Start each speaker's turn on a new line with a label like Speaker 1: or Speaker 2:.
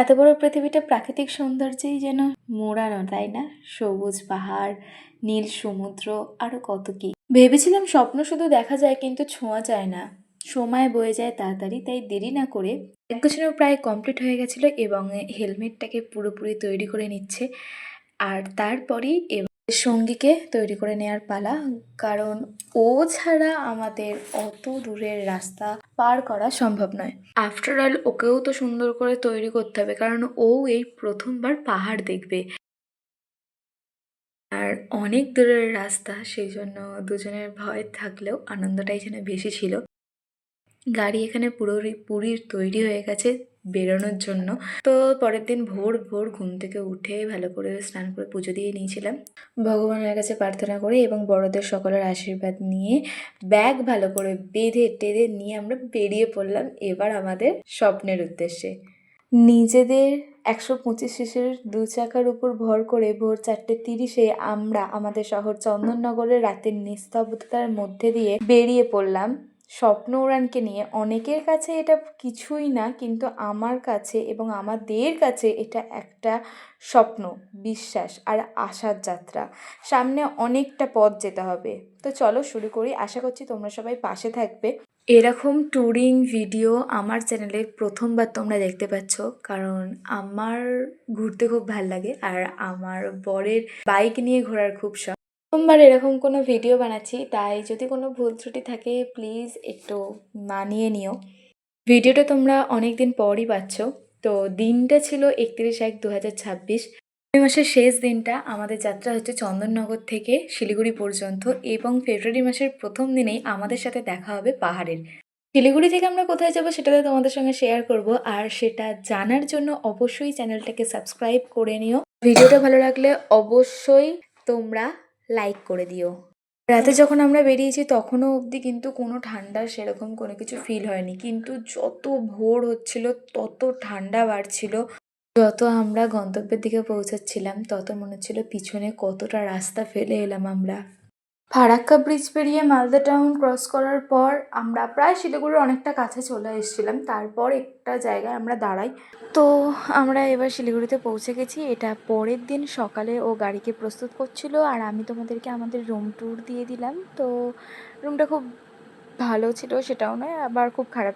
Speaker 1: এত বড় পৃথিবীটা প্রাকৃতিক সৌন্দর্যেই যেন মোড়ানো, তাই না? সবুজ পাহাড়, নীল সমুদ্র, আরো কত কি। ভেবেছিলাম স্বপ্ন শুধু দেখা যায় কিন্তু ছোঁয়া যায় না। সময় বয়ে যায় তাড়াতাড়ি, তাই দেরি না করে এক গোছানো প্রায় কমপ্লিট হয়ে গেছিল এবং হেলমেটটাকে পুরোপুরি তৈরি করে নিচ্ছে। আর তারপরেই সঙ্গীকে তৈরি করে নেওয়ার পালা, কারণ ও ছাড়া আমাদের অত দূরের রাস্তা পার করা সম্ভব নয়। আফটার অল ওকেও তো সুন্দর করে তৈরি করতে হবে, কারণ ও এই প্রথমবার পাহাড় দেখবে আর অনেক দূরের রাস্তা, সেই জন্য দুজনের ভয় থাকলেও আনন্দটাই যেন বেশি ছিল। গাড়ি এখানে পুরোপুরি তৈরি হয়ে গেছে বেরোনোর জন্য। তো পরের দিন ভোর ভোর ঘুম থেকে উঠে ভালো করে স্নান করে পুজো দিয়ে নিয়েছিলাম, ভগবানের কাছে প্রার্থনা করে এবং বড়দের সকলের আশীর্বাদ নিয়ে ব্যাগ ভালো করে বেঁধে টেঁধে নিয়ে আমরা বেরিয়ে পড়লাম এবার আমাদের স্বপ্নের উদ্দেশ্যে। নিজেদের 125 সিসির 2 চাকার উপর ভর করে ভোর 4:30 আমরা আমাদের শহর চন্দননগরের রাতের নিস্তব্ধতার মধ্যে দিয়ে বেরিয়ে পড়লাম স্বপ্ন উড়ানকে নিয়ে। অনেকের কাছে এটা কিছুই না, কিন্তু আমার কাছে এবং আমাদের কাছে এটা একটা স্বপ্ন, বিশ্বাস আর আশার যাত্রা। সামনে অনেকটা পথ যেতে হবে। তো চলো শুরু করি। আশা করছি তোমরা সবাই পাশে থাকবে। এরকম ট্যুরিং ভিডিও আমার চ্যানেলে প্রথমবার তোমরা দেখতে পাচ্ছ, কারণ আমার ঘুরতে খুব ভাল লাগে আর আমার বরের বাইক নিয়ে ঘোরার খুব শখ। প্রথমবার এরকম কোনো ভিডিও বানাচ্ছি, তাই যদি কোনো ভুল ত্রুটি থাকে প্লিজ একটু মানিয়ে নিও। ভিডিওটা তোমরা অনেক দিন পরই পাচ্ছ। তো দিনটা ছিল 31/1/2026। মাসের শেষ দিনটা। আমাদের যাত্রা হচ্ছে চন্দননগর থেকে শিলিগুড়ি পর্যন্ত এবং ফেব্রুয়ারি মাসের প্রথম দিনেই আমাদের সাথে দেখা হবে পাহাড়ের। শিলিগুড়ি থেকে আমরা কোথায় যাব সেটা তো তোমাদের সঙ্গে শেয়ার করব, আর সেটা জানার জন্য অবশ্যই চ্যানেলটাকে সাবস্ক্রাইব করে নিও। ভিডিওটা ভালো লাগলে অবশ্যই তোমরা লাইক করে দিও। রাতে যখন আমরা বেরিয়েছি তখনও অবধি কিন্তু কোনো ঠান্ডা সেরকম কোনো কিছু ফিল হয়নি, কিন্তু যত ভোর হচ্ছিল তত ঠান্ডা বাড়ছিল। যত আমরা গন্তব্যের দিকে পৌঁছাচ্ছিলাম তত মনে হচ্ছিল পিছনে কতটা রাস্তা ফেলে এলাম আমরা। ফারাক্কা ব্রিজ পেরিয়ে মালদা টাউন ক্রস করার পর আমরা প্রায় শিলিগুড়ির অনেকটা কাছে চলে এসেছিলাম। তারপর একটা জায়গায় আমরা দাঁড়াই। তো আমরা এবার শিলিগুড়িতে পৌঁছে গেছি। এটা পরের দিন সকালে ও গাড়িকে প্রস্তুত করছিল আর আমি তোমাদেরকে আমাদের রুম ট্যুর দিয়ে দিলাম। তো রুমটা খুব ভালো ছিল সেটাও নয়, আবার খুব খারাপ